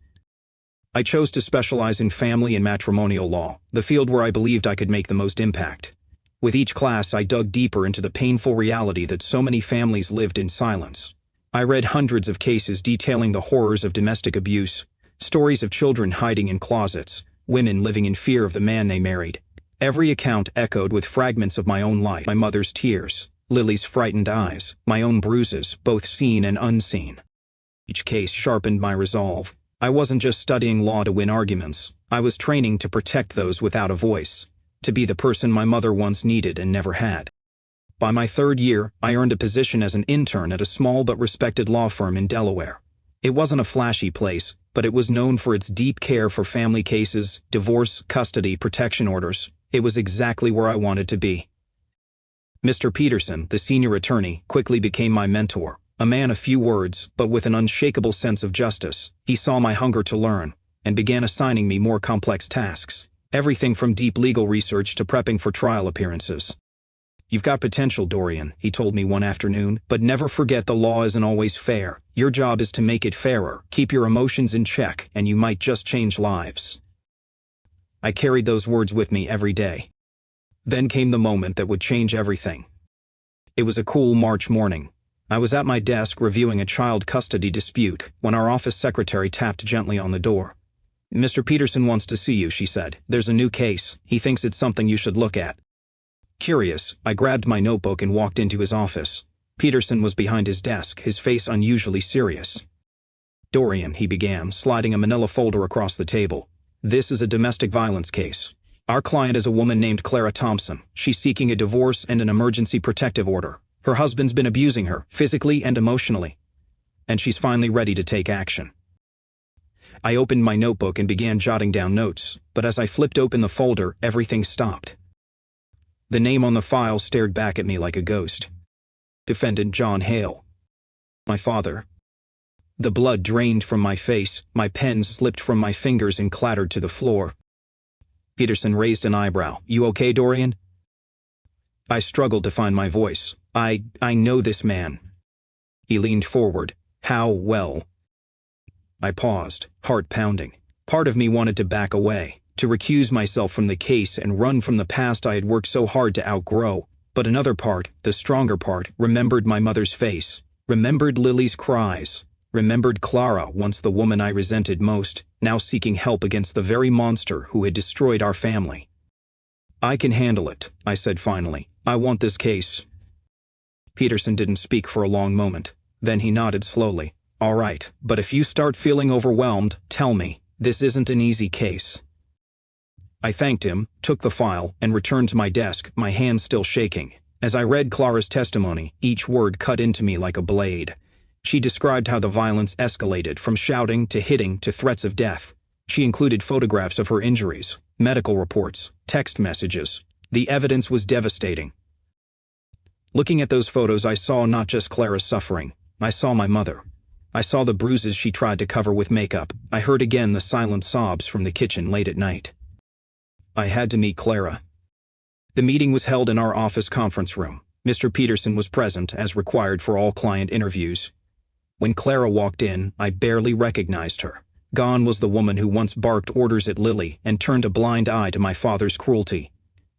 I chose to specialize in family and matrimonial law, the field where I believed I could make the most impact. With each class, I dug deeper into the painful reality that so many families lived in silence. I read hundreds of cases detailing the horrors of domestic abuse, stories of children hiding in closets, women living in fear of the man they married. Every account echoed with fragments of my own life: my mother's tears, Lily's frightened eyes, my own bruises, both seen and unseen. Each case sharpened my resolve. I wasn't just studying law to win arguments. I was training to protect those without a voice, to be the person my mother once needed and never had. By my 3rd year, I earned a position as an intern at a small but respected law firm in Delaware. It wasn't a flashy place, but it was known for its deep care for family cases, divorce, custody, protection orders. It was exactly where I wanted to be. Mr. Peterson, the senior attorney, quickly became my mentor. A man of few words, but with an unshakable sense of justice. He saw my hunger to learn, and began assigning me more complex tasks. Everything from deep legal research to prepping for trial appearances. "You've got potential, Dorian," he told me one afternoon, "but never forget the law isn't always fair. Your job is to make it fairer, keep your emotions in check, and you might just change lives." I carried those words with me every day. Then came the moment that would change everything. It was a cool March morning. I was at my desk reviewing a child custody dispute when our office secretary tapped gently on the door. "Mr. Peterson wants to see you," she said. "There's a new case. He thinks it's something you should look at." Curious, I grabbed my notebook and walked into his office. Peterson was behind his desk, his face unusually serious. "Dorian," he began, sliding a manila folder across the table. "This is a domestic violence case. Our client is a woman named Clara Thompson. She's seeking a divorce and an emergency protective order. Her husband's been abusing her, physically and emotionally. And she's finally ready to take action." I opened my notebook and began jotting down notes, but as I flipped open the folder, everything stopped. The name on the file stared back at me like a ghost. Defendant John Hale. My father. The blood drained from my face, my pen slipped from my fingers and clattered to the floor. Peterson raised an eyebrow. "You okay, Dorian?" I struggled to find my voice. I know this man." He leaned forward. "How well?" I paused, heart pounding. Part of me wanted to back away, to recuse myself from the case and run from the past I had worked so hard to outgrow. But another part, the stronger part, remembered my mother's face, remembered Lily's cries, Remembered Clara, once the woman I resented most, now seeking help against the very monster who had destroyed our family. "I can handle it," I said finally. "I want this case." Peterson didn't speak for a long moment. Then he nodded slowly. "All right, but if you start feeling overwhelmed, tell me. This isn't an easy case." I thanked him, took the file, and returned to my desk, my hands still shaking. As I read Clara's testimony, each word cut into me like a blade. She described how the violence escalated from shouting to hitting to threats of death. She included photographs of her injuries, medical reports, text messages. The evidence was devastating. Looking at those photos, I saw not just Clara's suffering. I saw my mother. I saw the bruises she tried to cover with makeup. I heard again the silent sobs from the kitchen late at night. I had to meet Clara. The meeting was held in our office conference room. Mr. Peterson was present, as required for all client interviews. When Clara walked in, I barely recognized her. Gone was the woman who once barked orders at Lily and turned a blind eye to my father's cruelty.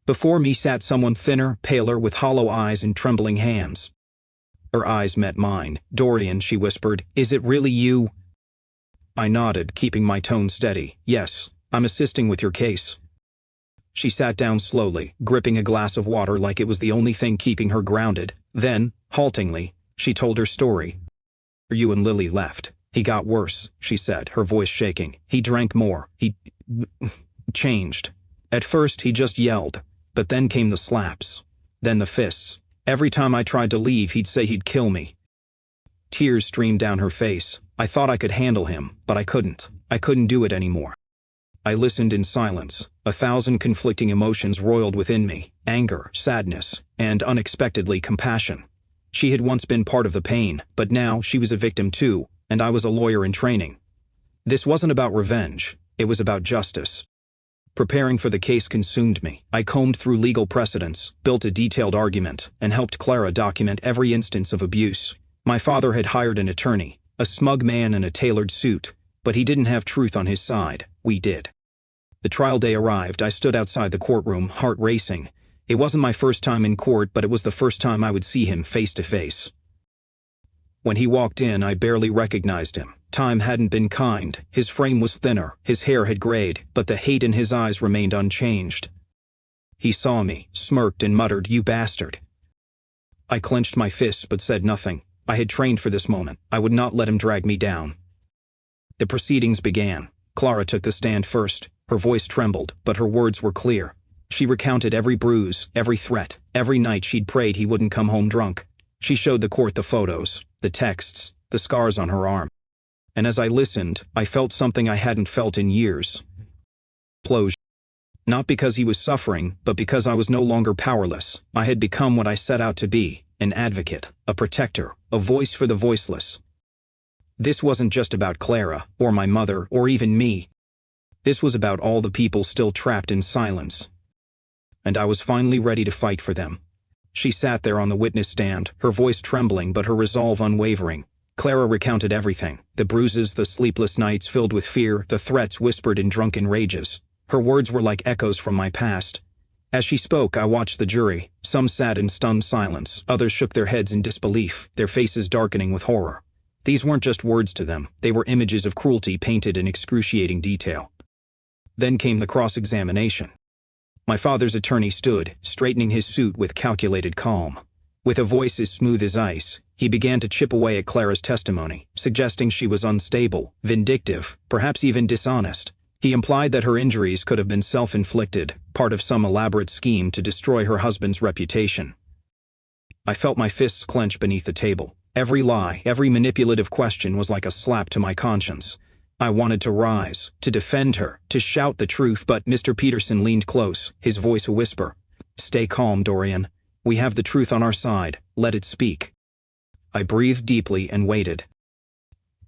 Before me sat someone thinner, paler, with hollow eyes and trembling hands. Her eyes met mine. "Dorian," she whispered, "is it really you?" I nodded, keeping my tone steady. "Yes, I'm assisting with your case." She sat down slowly, gripping a glass of water like it was the only thing keeping her grounded. Then, haltingly, she told her story. "You and Lily left. He got worse," she said, her voice shaking. "He drank more. He changed. At first, he just yelled, but then came the slaps. Then the fists. Every time I tried to leave, he'd say he'd kill me." Tears streamed down her face. I thought I could handle him, but I couldn't. I couldn't do it anymore. I listened in silence. 1,000 conflicting emotions roiled within me: anger, sadness, and, unexpectedly, compassion. She had once been part of the pain, but now she was a victim too, and I was a lawyer in training. This wasn't about revenge. It was about justice. Preparing for the case consumed me. I combed through legal precedents, built a detailed argument, and helped Clara document every instance of abuse. My father had hired an attorney, a smug man in a tailored suit, but he didn't have truth on his side. We did. The trial day arrived. I stood outside the courtroom, heart racing. It wasn't my first time in court, but it was the first time I would see him face to face. When he walked in, I barely recognized him. Time hadn't been kind. His frame was thinner, his hair had grayed, but the hate in his eyes remained unchanged. He saw me, smirked, and muttered, "You bastard." I clenched my fists but said nothing. I had trained for this moment. I would not let him drag me down. The proceedings began. Clara took the stand first. Her voice trembled, but her words were clear. She recounted every bruise, every threat, every night she'd prayed he wouldn't come home drunk. She showed the court the photos, the texts, the scars on her arm. And as I listened, I felt something I hadn't felt in years. Closure. Not because he was suffering, but because I was no longer powerless. I had become what I set out to be: an advocate, a protector, a voice for the voiceless. This wasn't just about Clara, or my mother, or even me. This was about all the people still trapped in silence. And I was finally ready to fight for them. She sat there on the witness stand, her voice trembling but her resolve unwavering. Clara recounted everything: the bruises, the sleepless nights filled with fear, the threats whispered in drunken rages. Her words were like echoes from my past. As she spoke, I watched the jury. Some sat in stunned silence, others shook their heads in disbelief, their faces darkening with horror. These weren't just words to them, they were images of cruelty painted in excruciating detail. Then came the cross-examination. My father's attorney stood, straightening his suit with calculated calm. With a voice as smooth as ice, he began to chip away at Clara's testimony, suggesting she was unstable, vindictive, perhaps even dishonest. He implied that her injuries could have been self-inflicted, part of some elaborate scheme to destroy her husband's reputation. I felt my fists clench beneath the table. Every lie, every manipulative question was like a slap to my conscience. I wanted to rise, to defend her, to shout the truth, but Mr. Peterson leaned close, his voice a whisper. "Stay calm, Dorian. We have the truth on our side. Let it speak." I breathed deeply and waited.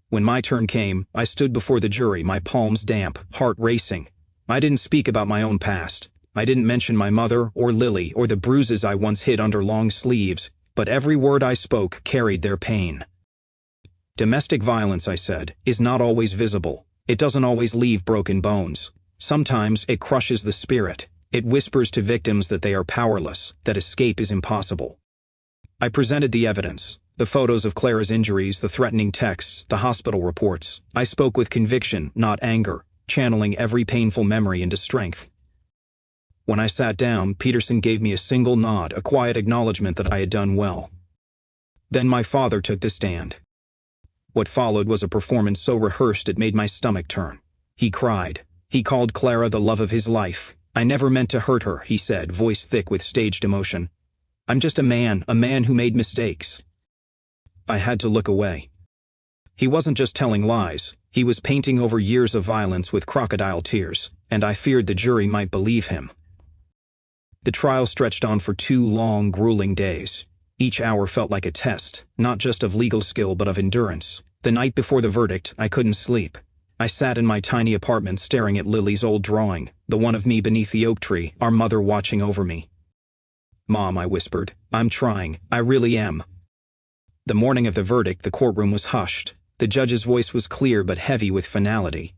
When my turn came, I stood before the jury, my palms damp, heart racing. I didn't speak about my own past. I didn't mention my mother or Lily or the bruises I once hid under long sleeves, but every word I spoke carried their pain. Domestic violence, I said, is not always visible. It doesn't always leave broken bones. Sometimes it crushes the spirit. It whispers to victims that they are powerless, that escape is impossible. I presented the evidence: The photos of Clara's injuries, the threatening texts, the hospital reports. I spoke with conviction, not anger, channeling every painful memory into strength. When I sat down, Peterson gave me a single nod, a quiet acknowledgement that I had done well. Then my father took the stand. What followed was a performance so rehearsed it made my stomach turn. He cried. He called Clara the love of his life. I never meant to hurt her, he said, voice thick with staged emotion. I'm just a man who made mistakes. I had to look away. He wasn't just telling lies. He was painting over years of violence with crocodile tears, and I feared the jury might believe him. The trial stretched on for 2 long, grueling days. Each hour felt like a test, not just of legal skill but of endurance. The night before the verdict, I couldn't sleep. I sat in my tiny apartment staring at Lily's old drawing, the one of me beneath the oak tree, our mother watching over me. Mom, I whispered, I'm trying. I really am. The morning of the verdict, the courtroom was hushed. The judge's voice was clear but heavy with finality.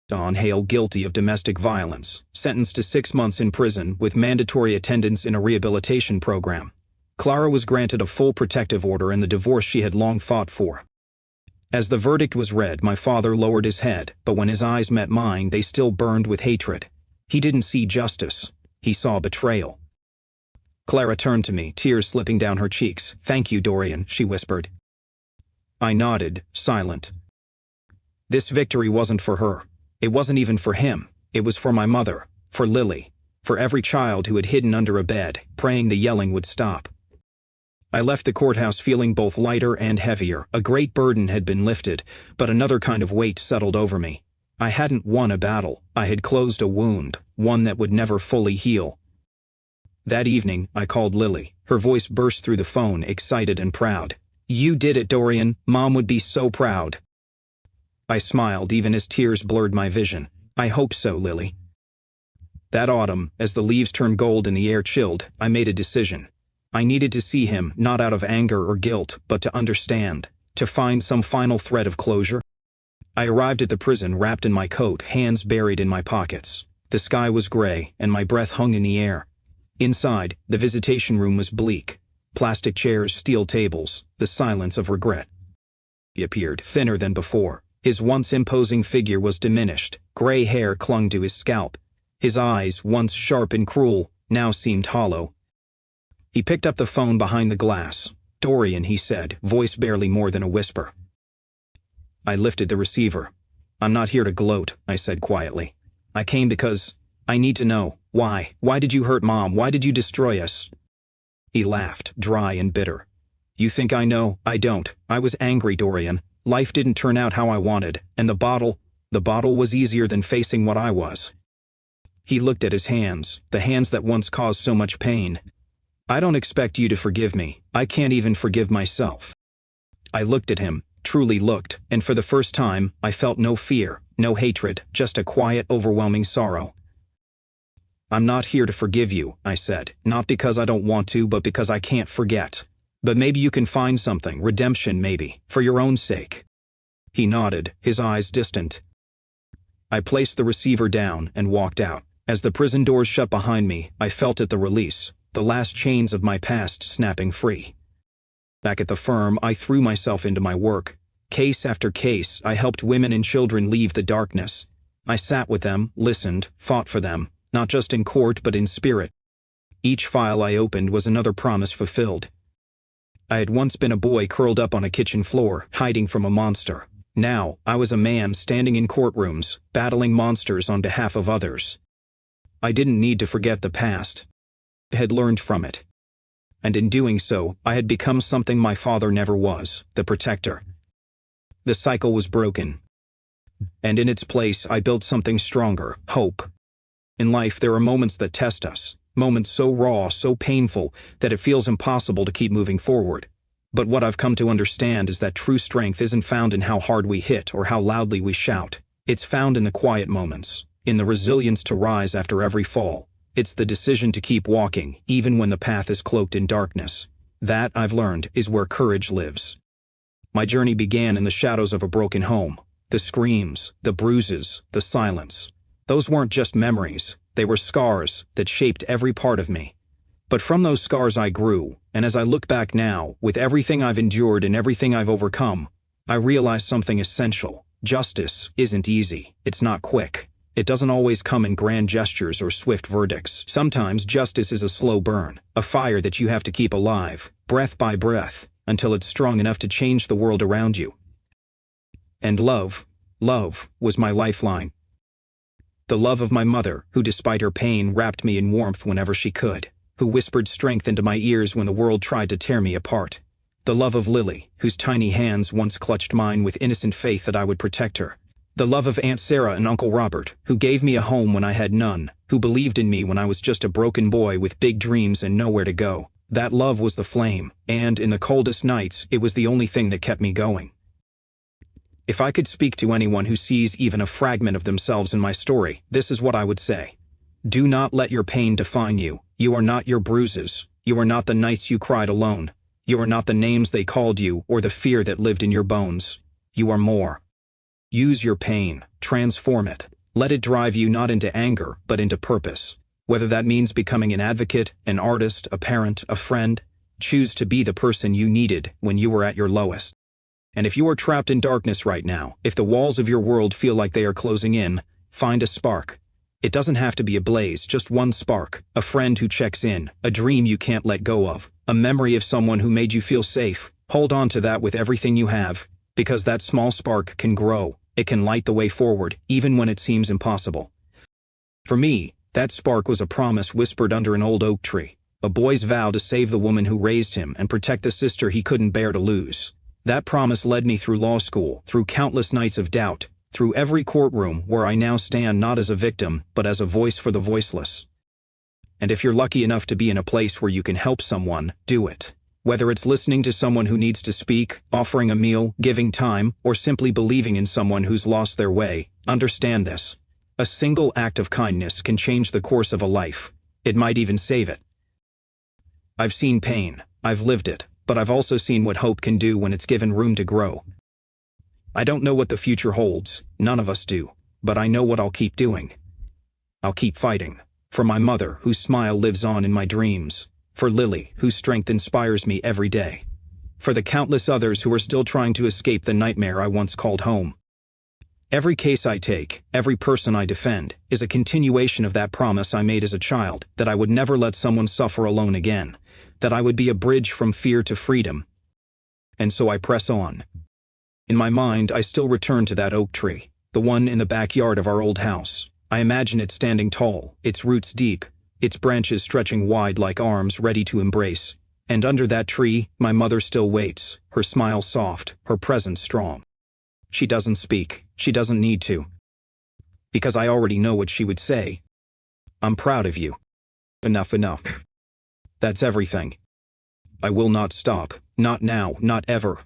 Don Hale guilty of domestic violence, sentenced to 6 months in prison with mandatory attendance in a rehabilitation program. Clara was granted a full protective order and the divorce she had long fought for. As the verdict was read, my father lowered his head, but when his eyes met mine, they still burned with hatred. He didn't see justice. He saw betrayal. Clara turned to me, tears slipping down her cheeks. Thank you, Dorian, she whispered. I nodded, silent. This victory wasn't for her. It wasn't even for him. It was for my mother, for Lily, for every child who had hidden under a bed, praying the yelling would stop. I left the courthouse feeling both lighter and heavier. A great burden had been lifted, but another kind of weight settled over me. I hadn't won a battle. I had closed a wound, one that would never fully heal. That evening, I called Lily. Her voice burst through the phone, excited and proud. You did it, Dorian. Mom would be so proud. I smiled, even as tears blurred my vision. I hope so, Lily. That autumn, as the leaves turned gold and the air chilled, I made a decision. I needed to see him, not out of anger or guilt, but to understand, to find some final thread of closure. I arrived at the prison wrapped in my coat, hands buried in my pockets. The sky was gray, and my breath hung in the air. Inside, the visitation room was bleak. Plastic chairs, steel tables, the silence of regret. He appeared, thinner than before. His once imposing figure was diminished. Gray hair clung to his scalp. His eyes, once sharp and cruel, now seemed hollow. He picked up the phone behind the glass. Dorian, he said, voice barely more than a whisper. I lifted the receiver. I'm not here to gloat, I said quietly. I came because I need to know. Why? Why did you hurt Mom? Why did you destroy us? He laughed, dry and bitter. You think I know? I don't. I was angry, Dorian. Life didn't turn out how I wanted, and the bottle was easier than facing what I was. He looked at his hands, the hands that once caused so much pain. I don't expect you to forgive me. I can't even forgive myself. I looked at him, truly looked, and for the first time, I felt no fear, no hatred, just a quiet, overwhelming sorrow. I'm not here to forgive you, I said, not because I don't want to, but because I can't forget. But maybe you can find something, redemption maybe, for your own sake. He nodded, his eyes distant. I placed the receiver down and walked out. As the prison doors shut behind me, I felt it the release, the last chains of my past snapping free. Back at the firm, I threw myself into my work. Case after case, I helped women and children leave the darkness. I sat with them, listened, fought for them, not just in court but in spirit. Each file I opened was another promise fulfilled. I had once been a boy curled up on a kitchen floor, hiding from a monster. Now, I was a man standing in courtrooms, battling monsters on behalf of others. I didn't need to forget the past. I had learned from it. And in doing so, I had become something my father never was, the protector. The cycle was broken. And in its place, I built something stronger, hope. In life, there are moments that test us, moments so raw, so painful, that it feels impossible to keep moving forward. But what I've come to understand is that true strength isn't found in how hard we hit or how loudly we shout. It's found in the quiet moments, in the resilience to rise after every fall. It's the decision to keep walking, even when the path is cloaked in darkness. That, I've learned, is where courage lives. My journey began in the shadows of a broken home. The screams, the bruises, the silence. Those weren't just memories. They were scars that shaped every part of me. But from those scars I grew, and as I look back now, with everything I've endured and everything I've overcome, I realize something essential. Justice isn't easy. It's not quick. It doesn't always come in grand gestures or swift verdicts. Sometimes justice is a slow burn, a fire that you have to keep alive, breath by breath, until it's strong enough to change the world around you. And love was my lifeline. The love of my mother, who despite her pain wrapped me in warmth whenever she could, who whispered strength into my ears when the world tried to tear me apart. The love of Lily, whose tiny hands once clutched mine with innocent faith that I would protect her. The love of Aunt Sarah and Uncle Robert, who gave me a home when I had none, who believed in me when I was just a broken boy with big dreams and nowhere to go. That love was the flame, and in the coldest nights, it was the only thing that kept me going. If I could speak to anyone who sees even a fragment of themselves in my story, this is what I would say. Do not let your pain define you. You are not your bruises. You are not the nights you cried alone. You are not the names they called you or the fear that lived in your bones. You are more. Use your pain, transform it. Let it drive you not into anger, but into purpose. Whether that means becoming an advocate, an artist, a parent, a friend, choose to be the person you needed when you were at your lowest. And if you are trapped in darkness right now, if the walls of your world feel like they are closing in, find a spark. It doesn't have to be a blaze, just one spark, a friend who checks in, a dream you can't let go of, a memory of someone who made you feel safe. Hold on to that with everything you have, because that small spark can grow. It can light the way forward, even when it seems impossible. For me, that spark was a promise whispered under an old oak tree, a boy's vow to save the woman who raised him and protect the sister he couldn't bear to lose. That promise led me through law school, through countless nights of doubt, through every courtroom where I now stand not as a victim, but as a voice for the voiceless. And if you're lucky enough to be in a place where you can help someone, do it. Whether it's listening to someone who needs to speak, offering a meal, giving time, or simply believing in someone who's lost their way, understand this. A single act of kindness can change the course of a life. It might even save it. I've seen pain, I've lived it, but I've also seen what hope can do when it's given room to grow. I don't know what the future holds, none of us do, but I know what I'll keep doing. I'll keep fighting. For my mother, whose smile lives on in my dreams. For Lily, whose strength inspires me every day. For the countless others who are still trying to escape the nightmare I once called home. Every case I take, every person I defend, is a continuation of that promise I made as a child, that I would never let someone suffer alone again, that I would be a bridge from fear to freedom. And so I press on. In my mind, I still return to that oak tree, the one in the backyard of our old house. I imagine it standing tall, its roots deep, its branches stretching wide like arms ready to embrace. And under that tree, my mother still waits, her smile soft, her presence strong. She doesn't speak, she doesn't need to. Because I already know what she would say. I'm proud of you. Enough. That's everything. I will not stop, not now, not ever.